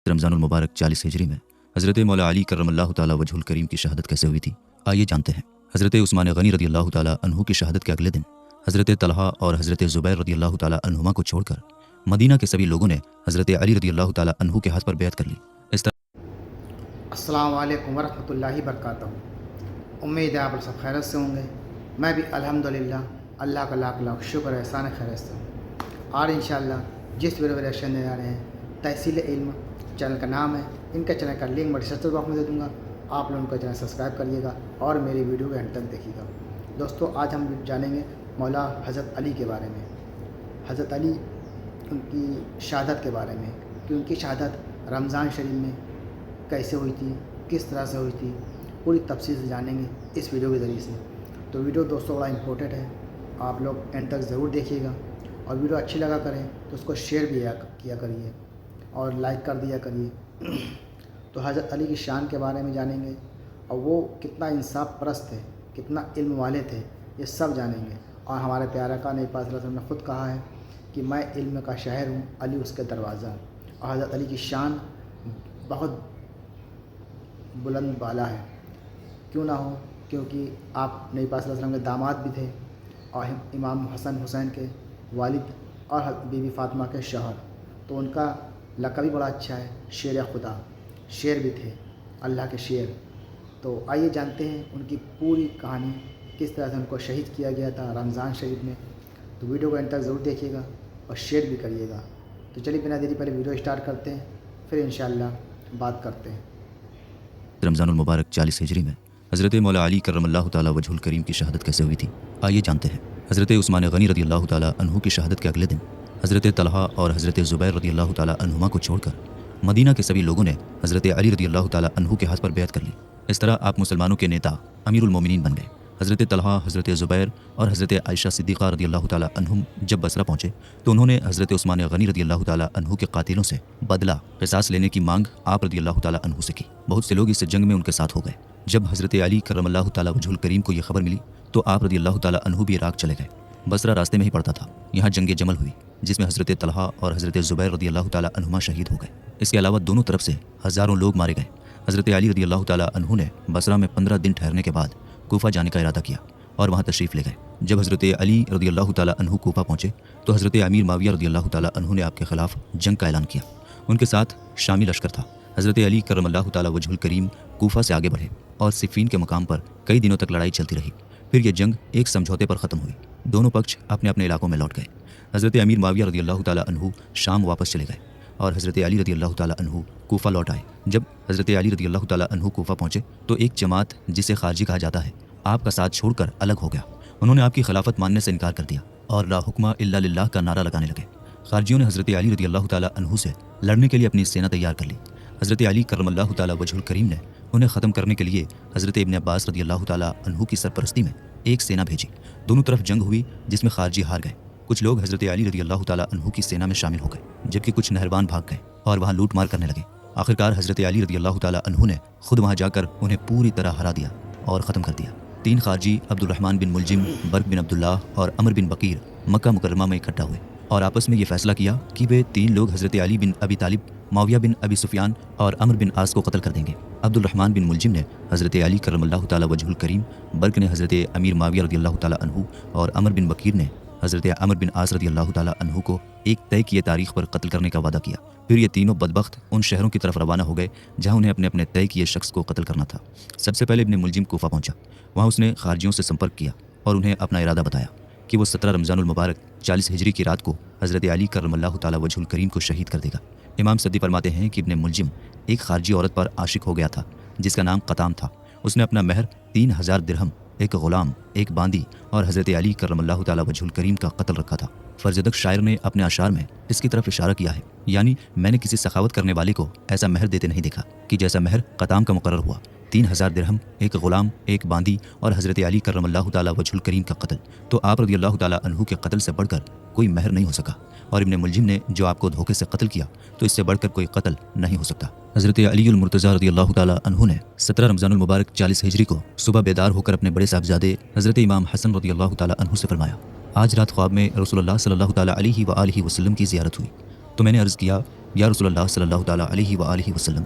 रमज़ानुल मुबारक 40 हिजरी में हज़रत मौला अली करमल्लाहु ताला वजहुल करीम की शहादत कैसे हुई थी, आइए जानते हैं। हज़रत उस्मान गनी रदियल्लाहु ताला अन्हु की शहादत के अगले दिन हज़रत तलहा और हज़रत ज़ुबैर रदियल्लाहु ताला अन्हुमा को छोड़कर मदीना के सभी लोगों ने हज़रत अली रदियल्लाहु ताला अन्हु के हाथ पर बैत कर ली। इस तरह अस्सलाम वालेकुम वरहमतुल्लाहि वबरकातुहू। उम्मीद है आप लोग सब खैरियत से होंगे। मैं भी अल्हम्दुलिल्लाह अल्लाह का लाख लाख शुक्र एहसान खैरियत से हूँ। और इंशाअल्लाह जिस वीडियो रिएक्शन देने आ रहे हैं तहसील इल्म चैनल का नाम है, इनके चैनल का लिंक मैं डिस्क्रिप्शन बॉक्स में दे दूँगा। आप लोग उनका चैनल सब्सक्राइब करिएगा और मेरी वीडियो को एंड तक देखिएगा। दोस्तों, आज हम जानेंगे मौला हज़रत अली के बारे में, हज़रत अली उनकी शहादत के बारे में कि उनकी शहादत रमज़ान शरीफ में कैसे हुई थी, किस तरह से हुई थी, पूरी तफसील से जानेंगे इस वीडियो के ज़रिए से। तो वीडियो दोस्तों बड़ा इंपॉर्टेंट है, आप लोग एंड तक ज़रूर देखिएगा। और वीडियो अच्छी लगा करें तो उसको शेयर भी किया करिए और लाइक कर दिया करिए। तो हज़रत अली की शान के बारे में जानेंगे और वो कितना इंसाफ परस्त थे, कितना इल्म वाले थे, ये सब जानेंगे। और हमारे प्यारे का नबी पाक सल्लल्लाहु अलैहि वसल्लम ने ख़ुद कहा है कि मैं इल्म का शहर हूँ, अली उसके दरवाज़ा। और हज़रत अली की शान बहुत बुलंद बाला है, क्यों ना हो, क्योंकि आप नबी पाक सल्लल्लाहु अलैहि वसल्लम के दामाद भी थे और इमाम हसन हुसैन के वालिद और बीबी फ़ातिमा के शौहर। तो उनका लक़ब भी बड़ा अच्छा है, शेर खुदा, शेर भी थे, अल्लाह के शेर। तो आइए जानते हैं उनकी पूरी कहानी, किस तरह से उनको शहीद किया गया था रमज़ान शरीफ में। तो वीडियो को एंड तक ज़रूर देखिएगा और शेयर भी करिएगा। तो चलिए बिना देरी पहले वीडियो स्टार्ट करते हैं, फिर इंशाअल्लाह बात करते हैं। रमज़ानुल मुबारक 40 हिजरी में हज़रत मौला अली करमल्लाहु ताला वजहुल करीम की शहादत कैसे हुई थी, आइए जानते हैं। हज़रत उस्मान गनी रदियल्लाहु ताला अन्हु की शहादत के अगले दिन हज़रत तलहा और हज़रत ज़ुबैर रदियल्लाहु ताला अन्हुमा को छोड़कर मदीना के सभी लोगों ने हज़रत अली रदियल्लाहु ताला अन्हु के हाथ पर बैत कर ली। इस तरह आप मुसलमानों के नेता अमीरुल मोमिनीन बन गए। हज़रत तलहा, हज़रत ज़ुबैर और हज़रत आयशा सिद्दीक़ा रदियल्लाहु ताला अन्हुम जब बसरा पहुँचे तो उन्होंने हज़रत उस्मान गनी रदियल्लाहु ताला अन्हु के कातिलों से बदला क़िसास लेने की मांग आप रदियल्लाहु ताला अन्हु से की। बहुत से लोग इस जंग में उनके साथ हो गए। जब हज़रत अली करमल्लाहु ताला वजहुल करीम को यह खबर मिली तो आप रदियल्लाहु ताला अन्हु भी इराक़ चले गए। बसरा रास्ते में ही पड़ता था। यहाँ जंग जमल हुई जिसमें हज़रत तलहा और हज़रत ज़ुबैर रदियल्लाहु ताला अन्हुमा शहीद हो गए। इसके अलावा दोनों तरफ से हज़ारों लोग मारे गए। हज़रत अली रदियल्लाहु ताला अन्हु ने बसरा में 15 दिन ठहरने के बाद कूफा जाने का इरादा किया और वहाँ तशरीफ़ ले गए। जब हज़रत अली रदियल्लाहु ताला अन्हु कूफा पहुँचे तो हज़रत अमीर माविया रदियल्लाहु ताला अन्हु ने आपके ख़िलाफ़ जंग का ऐलान किया। उनके साथ शामी लश्कर था। हज़रत अली करमल्लाहु ताला वजहुल करीम कूफा से आगे बढ़े और सिफ़ीन के मकाम पर कई दिनों तक लड़ाई चलती रही। फिर यह जंग एक समझौते पर ख़त्म हुई। दोनों पक्ष अपने अपने इलाकों में लौट गए। हज़रत अमीर माविया रदियल्लाहु ताला अन्हु शाम वापस चले गए और हज़रत अली रदियल्लाहु ताला अन्हु कूफा लौट आए। जब हज़रत अली रदियल्लाहु ताला अन्हु कूफा पहुँचे तो एक जमात जिसे खारजी कहा जाता है आपका साथ छोड़कर अलग हो गया। उन्होंने आपकी खिलाफत मानने से इनकार कर दिया और ला हुक्मा इल्ला लिल्लाह का नारा लगाने लगे। खारजियों ने हज़रत अली रदियल्लाहु ताला अन्हु से लड़ने के लिए अपनी सेना तैयार कर ली। हज़रत अली करमल्लाहु ताला वजहुल करीम ने उन्हें ख़त्म करने के लिए हज़रत इब्न अब्बास रदियल्लाहु ताला अन्हु की सरपरस्ती में एक सेना भेजी। दोनों तरफ जंग हुई जिसमें खारजी हार गए। कुछ लोग हज़रत अली रदियल्लाहु ताला अन्हु की सेना में शामिल हो गए, जबकि कुछ नहरबान भाग गए और वहाँ लूट मार करने लगे। आखिरकार हज़रत अली रदियल्लाहु ताला अन्हु ने खुद वहाँ जाकर उन्हें पूरी तरह हरा दिया और ख़त्म कर दिया। 3 खारजी अब्दुर्रहमान बिन मुलजिम, बर्क बिन अब्दुल्लाह और अमर बिन बकीर मक्का मुकर्रमा में इकट्ठा हुए और आपस में ये फैसला किया कि वे 3 लोग हज़रत अली बिन अबी तालिब, माविया बिन अबी सुफियान और अमर बिन आस को कत्ल कर देंगे। अब्दुर्रहमान बिन मुलजिम ने हज़रत अली करमल्लाहु ताला वजहुल करीम, बर्क ने हज़रत अमीर माविया रदियल्लाहु ताला अन्हु और अमर बिन बकीर ने हज़रत अमर बिन आस रदियल्लाहु ताला अन्हु को एक तय किए तारीख पर कत्ल करने का वादा किया। फिर ये तीनों बदबख्त उन शहरों की तरफ रवाना हो गए जहाँ उन्हें अपने अपने तय किए शख्स को कत्ल करना था। सबसे पहले इब्न मुलजिम कूफा पहुँचा। वहाँ उसने खारजियों से संपर्क किया और उन्हें अपना इरादा बताया कि वो 17 रमज़ानुल मुबारक 40 हिजरी की रात को हज़रत अली करमल्लाहु ताला वजहुल करीम को शहीद कर देगा। इमाम सद्दी फरमाते हैं कि इब्न मुलजिम एक खारजी औरत पर आशिक हो गया था जिसका नाम क़ताम था। उसने अपना महर 3000 दिरहम, एक ग़ुलाम, एक बांदी और हज़रत अली करमल्लाहु ताला वजहुल करीम का कत्ल रखा था। फ़र्जदक शायर ने अपने अशार में इसकी तरफ इशारा किया है, यानी मैंने किसी सखावत करने वाले को ऐसा महर देते नहीं देखा कि जैसा महर क़ताम का मुकर्रर हुआ। 3000 दिरहम, एक ग़ुलाम, एक बांदी और हज़रत अली करमल्लाहु ताला वजहुल करीम का कत्ल। तो आप रदियल्लाहु ताला अन्हु के कत्ल से बढ़कर कोई महर नहीं हो सका। और इब्न मुलजिम ने जो आपको धोखे से कत्ल किया तो इससे बढ़कर कोई कत्ल नहीं हो सकता। हज़रत अली उल मुर्तज़ा रदियल्लाहु ताला अन्हु ने 17 रमज़ानुल मुबारक 40 हिजरी को सुबह बेदार होकर अपने बड़े साहबजादे हज़रत इमाम हसन रदियल्लाहु ताला अन्हु से फरमाया, आज रात ख्वाब में रसूलुल्लाह सल्लल्लाहु ताला अलैहि व आलिहि वसल्लम की ज़ियारत हुई तो मैंने अर्ज़ किया, या रसूलल्लाह सल्लल्लाहु ताला अलैहि व आलिहि वसल्लम,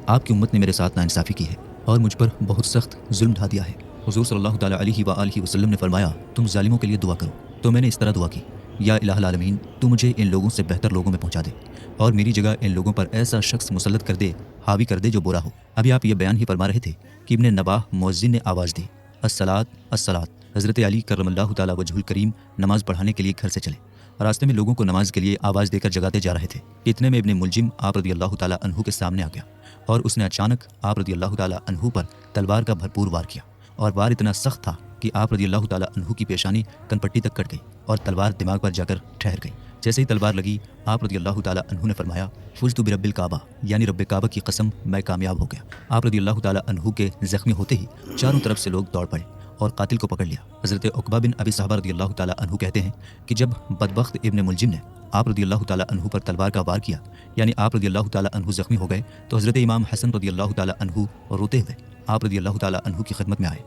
आपकी उम्मत ने मेरे साथ नाइंसाफ़ी की है और मुझ पर बहुत सख्त जुल्म ढा दिया है। हुज़ूर सल्लल्लाहु ताला अलैहि व आलिहि वसल्लम ने फरमाया, तुम जालिमों के लिए दुआ करो। तो मैंने इस तरह दुआ की, या इलाहुल आलमीन, तू मुझे इन लोगों से बेहतर लोगों में पहुंचा दे और मेरी जगह इन लोगों पर ऐसा शख्स मुसल्लत कर दे, हावी कर दे, जो बुरा हो। अभी आप ये बयान ही फरमा रहे थे कि इब्ने नबाह मुअज्जिन ने आवाज़ दी, अस्सलात अस्सलात। हज़रत अली करमल्लाहु ताला वजहुल करीम नमाज़ पढ़ाने के लिए घर से चले। रास्ते में लोगों को नमाज के लिए आवाज़ देकर जगाते जा रहे थे। इतने में इब्ने मुलजिम आप रदी अल्लाह ताला अन्हु के सामने आ गया और उसने अचानक आप रदी अल्लाह ताला अन्हु पर तलवार का भरपूर वार किया और वार इतना सख्त था कि आप रदी अल्लाह ताला अन्हु की पेशानी कनपट्टी तक कट गई और तलवार दिमाग पर जाकर ठहर गई। जैसे ही तलवार लगी, आप रदी अल्लाह ताला अन्हु ने फरमाया, फुज़्तु बिरब्बिल काबा, यानी रब्बे काबा की कसम, मैं कामयाब हो गया। आप रदी अल्लाह ताला अन्हु के ज़ख्मी होते ही चारों तरफ से लोग दौड़ पड़े और कातिल को पकड़ लिया। हज़रत उक़बा बिन अबी साहबा रदी अल्लाह ताला अन्हु कहते हैं कि जब बदबख्त इब्ने मुलजिम ने आप रदी अल्लाह ताला अन्हु पर तलवार का वार किया, यानी आप रदी अल्लाह ताला अन्हु ज़ख्मी हो गए, तो हज़रत इमाम हसन रदी अल्लाह ताला अन्हु रोते हुए आप रदी अल्लाह ताला अन्हु की खिदमत में आए।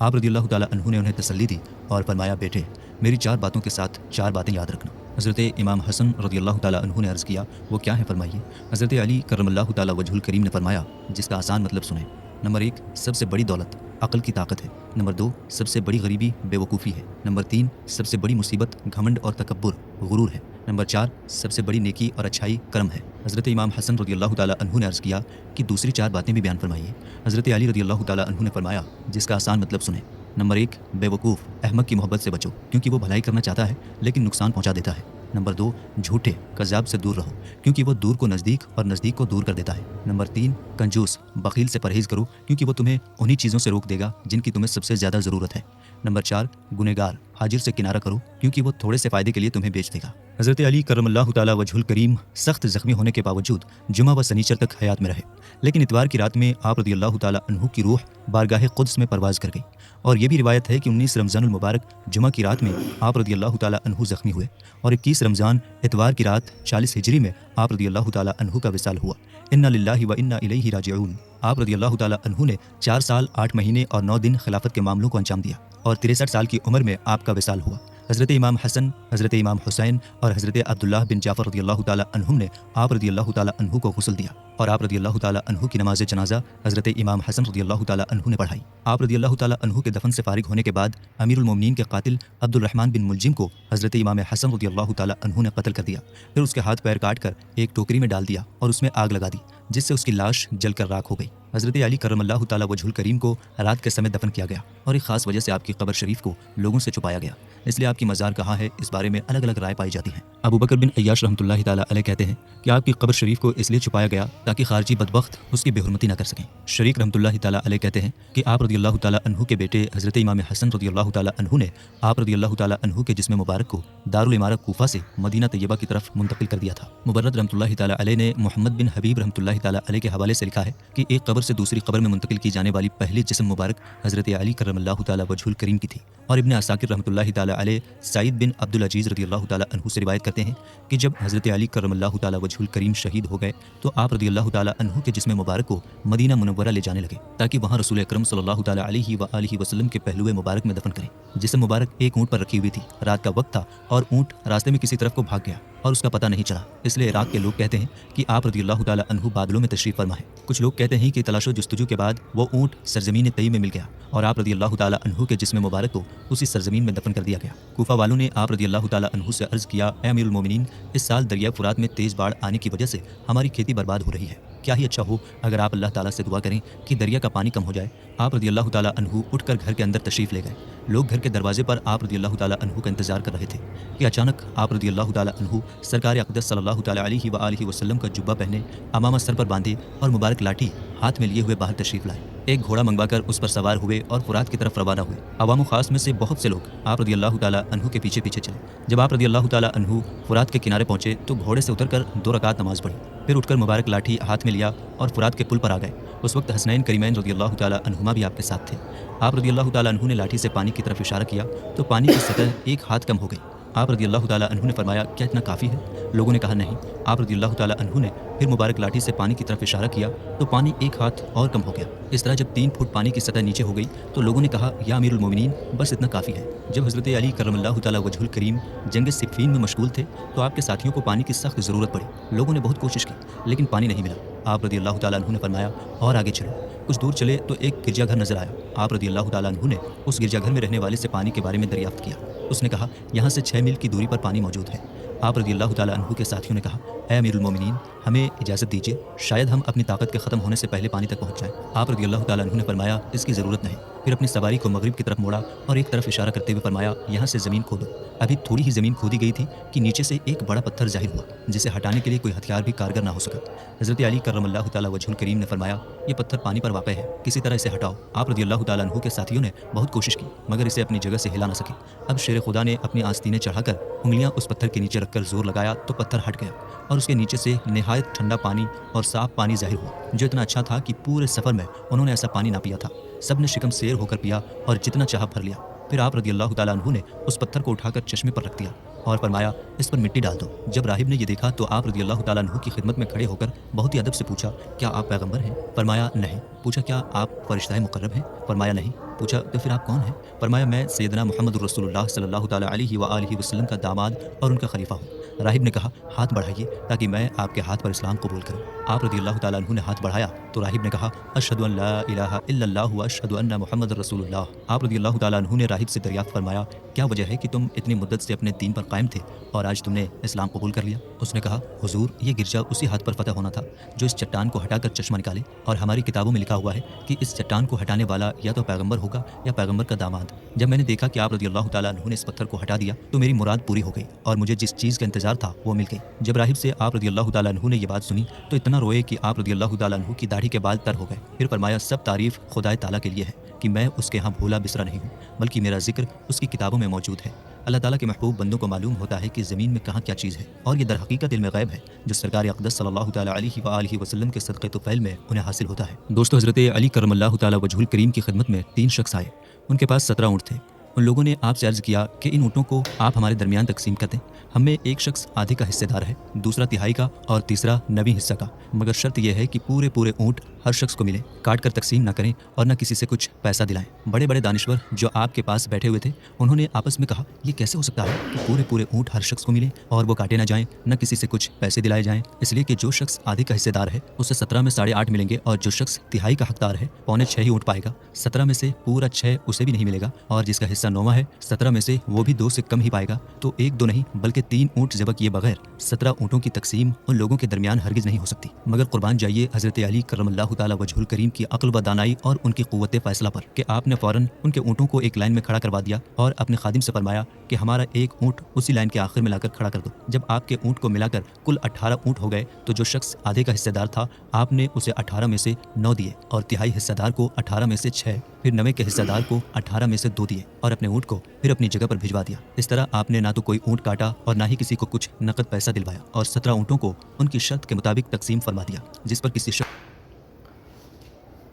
आप रदी अल्लाह ताला अन्हु ने उन्हें तसल्ली दी और फरमाया, बेटे, मेरी 4 बातों के साथ 4 बातें याद रखना। हज़रत इमाम हसन रदी अल्लाह ताला अन्हु ने अर्ज़ किया, वो क्या है फरमाइए। हज़रत अली करमल्लाहु ताला वजहुल करीम ने फरमाया, जिसका आसान मतलब सुने। नंबर 1, सबसे बड़ी दौलत अक़ल की ताकत है। नंबर 2, सबसे बड़ी गरीबी बेवकूफ़ी है। नंबर 3, सबसे बड़ी मुसीबत घमंड और तकब्बुर गुरूर है। नंबर 4, सबसे बड़ी नेकी और अच्छाई कर्म है। हज़रत इमाम हसन रदी अल्लाह ताला अन्हु ने अर्ज़ किया कि दूसरी 4 बातें भी बयान फरमाइए। हज़रत अली रदी अल्लाह ताला अन्हु ने फरमाया, जिसका आसान मतलब सुने। नंबर 1, बेवकूफ़ अहमक की मोहब्बत से बचो, क्योंकि वो भलाई करना चाहता है लेकिन नुकसान पहुंचा देता है। नंबर 2, झूठे कज़ाब से दूर रहो, क्योंकि वो दूर को नज़दीक और नज़दीक को दूर कर देता है। नंबर 3, कंजूस बखील से परहेज़ करो, क्योंकि वो तुम्हें उन्हीं चीज़ों से रोक देगा जिनकी तुम्हें सबसे ज़्यादा ज़रूरत है। नंबर 4, गुनहगार हाजिर से किनारा करो, क्योंकि वो थोड़े से फ़ायदे के लिए तुम्हें बेच देगा। हज़रत अली करमल्लाहु ताला वजहुल करीम सख्त ज़ख्मी होने के बावजूद जुमा व सनीचर तक हयात में रहे, लेकिन इतवार की रात में आप रदी अल्लाह ताला अन्हु की रूह बारगाह क़ुद्स में परवाज़ कर गई। और ये भी रिवायत है कि 19 रमज़ानुल मुबारक जुमा की रात में आप रदी अल्लाह ताला अन्हु ज़ख्मी हुए और 21 रमज़ान इतवार की रात 40 हिजरी में आप रदी अल्लाह ताला अन्हु का विसाल हुआ। इन्ना लिल्लाहि व इन्ना इलैहि राजिऊन। आप रदी अल्लाह ताला अन्हु ने 4 साल 8 महीने और 9 दिन खिलाफत के मामलों को अंजाम दिया और 63 साल की उम्र में आपका विसाल हुआ। हज़रत इमाम हसन, हज़रत इमाम हुसैन और हज़रत अब्दुल्लाह बिन जाफ़र रदी अल्लाह ताला अन्हुम ने आप रदी अल्लाह ताला अन्हु को गुस्ल दिया और आप रदी अल्लाह ताला अन्हु की नमाज जनाजा हज़रत इमाम हसन रदी अल्लाह ताला अन्हु ने पढ़ाई। आप रदी अल्लाह ताला अन्हु के दफन से फारिग होने के बाद अमीरुल मोमिनीन के कातिल अब्दुल रहमान बिन मुलजिम को हज़रत इमाम हसन रदी अल्लाह ताला अन्हु ने कत्ल कर दिया। फिर उसके हाथ पैर काट कर एक टोकरी में डाल दिया और उसमें आग लगा दी, जिससे उसकी लाश जलकर राख हो गई। हज़रत अली करमल्लाहु ताला वजहुल करीम को रात के समय दफन किया गया और एक ख़ास वजह से आपकी कब्र शरीफ को लोगों से छुपाया गया, इसलिए आपकी मज़ार कहाँ है, इस बारे में अलग अलग राय पाई जाती हैं। अबू बकर बिन अय्याश रहमतुल्लाहि ताला अलैह कहते हैं कि आपकी कब्र शरीफ को इसलिए छुपाया गया ताकि खारजी बदबख्त उसकी बेहुरमती न कर सकें। शरीक रहमतुल्लाहि ताला अलैह कहते हैं कि आप रदी अल्लाह ताला अन्हु के बेटे हज़रत इमाम हसन रदी अल्लाह ताला अन्हु ने आप रदी अल्लाह ताला अन्हु के जिस्म मुबारक को दारुल इमारत कूफा से मदीना तैयबा की तरफ मुंतकिल कर दिया था। मुबर्रद रहमतुल्लाहि ताला अलैह ने मोहम्मद बिन हबीब रहमतुल्लाहि ताला अलैह के हवाले से लिखा है कि एक कब्र से दूसरी कब्र में मुंतकिल की जाने वाली पहली जिस्म मुबारक हज़रत अली करमल्लाहु ताला वजहुल करीम की थी। और इब्न असाकिर रहमतुल्लाहि ताला अलैह सईद बिन अब्दुल अजीज़ रदी अल्लाह ताला अन्हु से रिवायत करते हैं कि जब हज़रत अली करमल्लाहु ताला वजहुल करीम शहीद हो गए तो आप रदी अल्लाह ताला अन्हु के जिस्म मुबारक को मदीना मुनव्वरा ले जाने लगे ताकि वहाँ रसूल अकरम सल्लल्लाहु ताला अलैहि व आलिहि वसल्लम के पहलुए मुबारक में दफन करें। जिस्म मुबारक एक ऊँट पर रखी हुई थी। रात का वक्त था और ऊँट रास्ते में किसी तरफ को भाग गया और उसका पता नहीं चला, इसलिए इराक के लोग कहते हैं कि आप रदी अल्लाह ताला अन्हु बादलों में तशरीफ़ फरमा है। कुछ लोग कहते हैं कि तलाशो जुस्तजू के बाद वो ऊँट सरजमीन तई में मिल गया और आप रदी अल्लाह ताला अन्हु के जिस्म मुबारक को उसी सरजमीन में दफन कर दिया गया। कूफा वालों ने आप रदी अल्लाह ताला अन्हु से अर्ज़ किया, ए अमीरुल मोमिनीन, इस साल दरिया फुरात में तेज़ बाढ़ आने की वजह से हमारी खेती बर्बाद हो रही है। क्या ही अच्छा हो अगर आप अल्लाह ताला से दुआ करें कि दरिया का पानी कम हो जाए। आप रदी अल्लाह ताला अन्हु उठकर घर के अंदर तशरीफ़ ले गए। लोग घर के दरवाजे पर आप रदी अल्लाह ताला अन्हु का इंतजार कर रहे थे कि अचानक आप रदी अल्लाह ताला अन्हु सरकार अक़दस सल्लल्लाहु ताला अलैहि व आलिहि वसल्लम का जुब्बा पहने, अमामा सर पर बांधे और मुबारक लाठी हाथ में लिए हुए बाहर तशरीफ़ लाए। एक घोड़ा मंगवाकर उस पर सवार हुए और फुरात की तरफ रवाना हुए। अवाम ख़ास में से बहुत से लोग आप रदी अल्लाह ताला अन्हु के पीछे पीछे चले। जब आप रदी अल्लाह ताला अन्हु फुरात के किनारे पहुँचे तो घोड़े से उतरकर 2 रकात नमाज़ पढ़ी, फिर उठकर मुबारक लाठी हाथ में लिया और फुरात के पुल पर आ गए। उस वक्त हसनैन करीमैन रदी अल्लाह ताला अन्हुमा भी आपके साथ थे। आप रदी अल्लाह ताला अन्हु ने लाठी से पानी की तरफ इशारा किया तो पानी की सतह 1 हाथ कम हो गई آپ رضی اللہ تعالیٰ عنہ نے فرمایا کیا اتنا کافی ہے؟ لوگوں نے کہا نہیں۔ آپ رضی اللہ تعالیٰ عنہ نے پھر مبارک لاٹھی سے پانی کی طرف اشارہ کیا تو پانی ایک ہاتھ اور کم ہو گیا۔ اس طرح جب 3 فٹ پانی کی سطح نیچے ہو گئی تو لوگوں نے کہا یا امیر المومنین بس اتنا کافی ہے۔ جب حضرت علی کرم اللہ تعالیٰ وجہ الکریم جنگ صفین میں مشغول تھے تو آپ کے ساتھیوں کو پانی کی سخت ضرورت پڑی۔ لوگوں نے بہت کوشش کی لیکن پانی نہیں ملا۔ آپ رضی اللہ تعالیٰ عنہ نے فرمایا اور آگے چلو۔ کچھ دور چلے تو ایک گرجا گھر نظر آیا۔ آپ رضی اللہ تعالیٰ عنہ نے اس گرجا گھر میں رہنے والے سے پانی کے بارے میں دریافت کیا۔ اس نے کہا یہاں سے 6 میل کی دوری پر پانی موجود ہے۔ آپ رضی اللہ تعالیٰ عنہ کے ساتھیوں نے کہا اے امیر المومنین ہمیں اجازت دیجیے، شاید ہم اپنی طاقت کے ختم ہونے سے پہلے پانی تک پہنچ جائیں۔ آپ رضی اللہ تعالیٰ عنہ نے فرمایا اس کی ضرورت نہیں۔ پھر اپنی سواری کو مغرب کی طرف موڑا اور ایک طرف اشارہ کرتے ہوئے فرمایا یہاں سے زمین کھودو۔ ابھی تھوڑی ہی زمین کھودی گئی تھی کہ نیچے سے ایک بڑا پتھر ظاہر ہوا جسے ہٹانے کے لیے کوئی ہتھیار بھی کارگر نہ ہو سکا۔ حضرت علی کرم اللہ تعالیٰ وجہ الکریم نے فرمایا یہ پتھر پانی پر واقع ہے، کسی طرح اسے ہٹاؤ۔ آپ رضی اللہ تعالیٰ عنہ کے ساتھیوں نے بہت کوشش کی مگر اسے اپنی جگہ سے ہلا نہ سکے۔ اب شیر خدا نے اپنی آستینیں چڑھا کر انگلیاں اس پتھر کے نیچے رکھ کر زور لگایا تو پتھر ہٹ گیا اور اس کے نیچے سے نہایت ٹھنڈا پانی اور صاف پانی ظاہر ہوا جو اتنا اچھا تھا کہ پورے سفر میں انہوں نے ایسا پانی نہ پیا تھا۔ سب نے شکم سیر ہو کر پیا اور جتنا چاہا بھر لیا۔ پھر آپ رضی اللہ تعالیٰ عنہ نے اس پتھر کو اٹھا کر چشمے پر رکھ دیا اور فرمایا اس پر مٹی ڈال دو۔ جب راہب نے یہ دیکھا تو آپ رضی اللہ تعالیٰ عنہ کی خدمت میں کھڑے ہو کر بہت ہی ادب سے پوچھا کیا آپ پیغمبر ہیں؟ فرمایا نہیں۔ پوچھا کیا آپ فرشتہ مقرب ہیں؟ فرمایا نہیں۔ پوچھا تو پھر آپ کون ہیں؟ فرمایا میں سیدنا محمد رسول اللہ صلی اللہ تعالیٰ علیہ وآلہ وسلم کا داماد اور ان کا خلیفہ ہوں۔ راہب نے کہا ہاتھ بڑھائیے تاکہ میں آپ کے ہاتھ پر اسلام قبول کروں۔ آپ رضی اللہ تعالیٰ عنہ نے ہاتھ بڑھایا تو راہب نے کہا اشہد ان لا الہ الا اللہ واشہد ان محمد رسول اللہ۔ آپ رضی اللہ تعالیٰ عنہ نے راہب سے دریافت فرمایا کیا وجہ ہے کہ تم اتنی مدت سے اپنے دین پر قائم تھے اور آج تم نے اسلام قبول کر لیا؟ اس نے کہا حضور یہ گرجا اسی ہاتھ پر فتح ہونا تھا جو اس چٹان کو ہٹا کر چشمہ نکالے، اور ہماری کتابوں میں لکھا ہوا ہے کہ اس چٹان کو ہٹانے والا یا تو پیغمبر ہوگا یا پیغمبر کا داماد۔ جب میں نے دیکھا کہ آپ رضی اللہ تعالیٰ عنہ نے اس پتھر کو ہٹا دیا تو میری مراد پوری ہو گئی اور مجھے جس چیز کا انتظار تھا وہ مل گئی۔ جب راہب سے آپ رضی اللہ تعالیٰ عنہ نے یہ بات سنی تو اتنا روئے کہ آپ رضی اللہ تعالیٰ عنہ کی داڑھی کے بال تر ہو گئے۔ پھر فرمایا سب تعریف خدا تعالیٰ کے لیے ہے کہ میں اس کے ہاں بھولا بسرا نہیں ہوں بلکہ میرا ذکر اس کی کتابوں میں موجود ہے۔ اللہ تعالیٰ کے محبوب بندوں کو معلوم ہوتا ہے کہ زمین میں کہاں کیا چیز ہے اور یہ در حقیقت علم غیب ہے جو سرکار اقدس صلی اللہ تعالیٰ علیہ وآلہ وسلم کے صدقے طفیل میں انہیں حاصل ہوتا ہے۔ دوستو حضرت علی کرم اللہ تعالیٰ وجہ الکریم کی خدمت میں 3 شخص آئے۔ ان کے پاس 17 اونٹ تھے۔ ان لوگوں نے آپ سے عرض کیا کہ ان اونٹوں کو آپ ہمارے درمیان تقسیم کر دیں۔ ہم میں ایک شخص آدھے کا حصے دار ہے، دوسرا تہائی کا اور تیسرا 9ویں حصہ کا، مگر شرط یہ ہے کہ پورے اونٹ ہر شخص کو ملے، کاٹ کر تقسیم نہ کریں اور نہ کسی سے کچھ پیسہ دلائیں۔ بڑے بڑے دانشور جو آپ کے پاس بیٹھے ہوئے تھے انہوں نے آپس میں کہا یہ کیسے ہو سکتا ہے کہ پورے اونٹ ہر شخص کو ملے اور وہ کاٹے نہ جائیں، نہ کسی سے کچھ پیسے دلائے جائیں؟ اس لیے کہ جو شخص آدھے کا حصے دار ہے اسے 17 میں 8.5 ملیں گے، اور جو شخص تہائی کا حقدار ہے 6.25 ہی اونٹ پائے گا۔ 17 میں سے پورا 6 اسے بھی نہیں ملے گا، اور جس کا حصہ 9واں ہے 17 میں سے وہ بھی 2 سے کم ہی پائے گا۔ تو 1 2 نہیں بلکہ 3 اونٹ ذبح کیے بغیر 17 اونٹوں کی تقسیم ان لوگوں کے درمیان ہرگز نہیں ہو سکتی۔ مگر قربان جائیے حضرت علی کرم اللہ تعالیٰ وجہ الکریم کی عقل و دانائی اور ان کی قوت فیصلہ پر کہ آپ نے فوراً ان کے اونٹوں کو ایک لائن میں کھڑا کروا دیا اور اپنے خادم سے فرمایا کہ ہمارا ایک اونٹ اسی لائن کے آخر میں لا کر کھڑا کر دو۔ جب آپ کے اونٹ کو ملا کر کل 18 اونٹ ہو گئے تو جو شخص آدھے کا حصہ دار تھا آپ نے اسے 18 میں سے 9 دیے، اور تہائی حصہ دار کو 18 میں سے 6، پھر 9 کے حصہ دار کو 18 میں سے 2 دیے اور اپنے اونٹ کو پھر اپنی جگہ پر بھجوا دیا۔ اس طرح آپ نے نہ تو کوئی اونٹ کاٹا اور نہ ہی کسی کو کچھ نقد پیسہ دلوایا، اور 17 اونٹوں کو ان کی شرط کے مطابق تقسیم فرما دیا، جس پر کسی شخص۔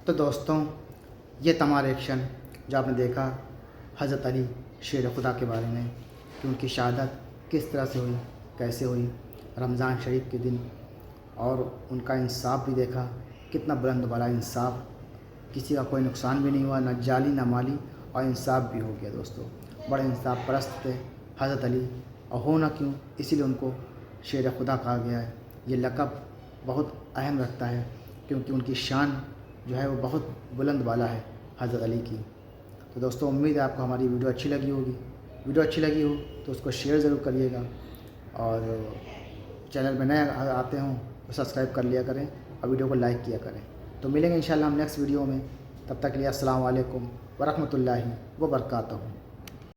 تو دوستوں یہ تمام ایکشن جو آپ نے دیکھا حضرت علی شیر خدا کے بارے میں کہ ان کی شہادت کس طرح سے ہوئی، کیسے ہوئی رمضان شریف کے دن، اور ان کا انصاف بھی دیکھا کتنا بلند والا انصاف، کسی کا کوئی نقصان بھی نہیں ہوا، نہ جعلی نہ مالی، اور انصاف بھی ہو گیا۔ دوستوں بڑے انصاف پرست تھے حضرت علی، اور ہونا کیوں اسی لیے ان کو شیر خدا کہا گیا ہے۔ یہ لقب بہت اہم رکھتا ہے کیونکہ ان کی شان جو ہے وہ بہت بلند والا ہے حضرت علی کی۔ تو دوستوں امید ہے آپ کو ہماری ویڈیو اچھی لگی ہوگی۔ ویڈیو اچھی لگی ہو تو اس کو شیئر ضرور کریے گا، اور چینل میں نئے آتے ہوں تو سبسکرائب کر لیا کریں اور ویڈیو کو لائک کیا کریں۔ تو ملیں گے انشاءاللہ ہم نیکسٹ ویڈیو میں، تب تک کے لیے السلام علیکم ورحمۃ اللہ وبرکاتہ۔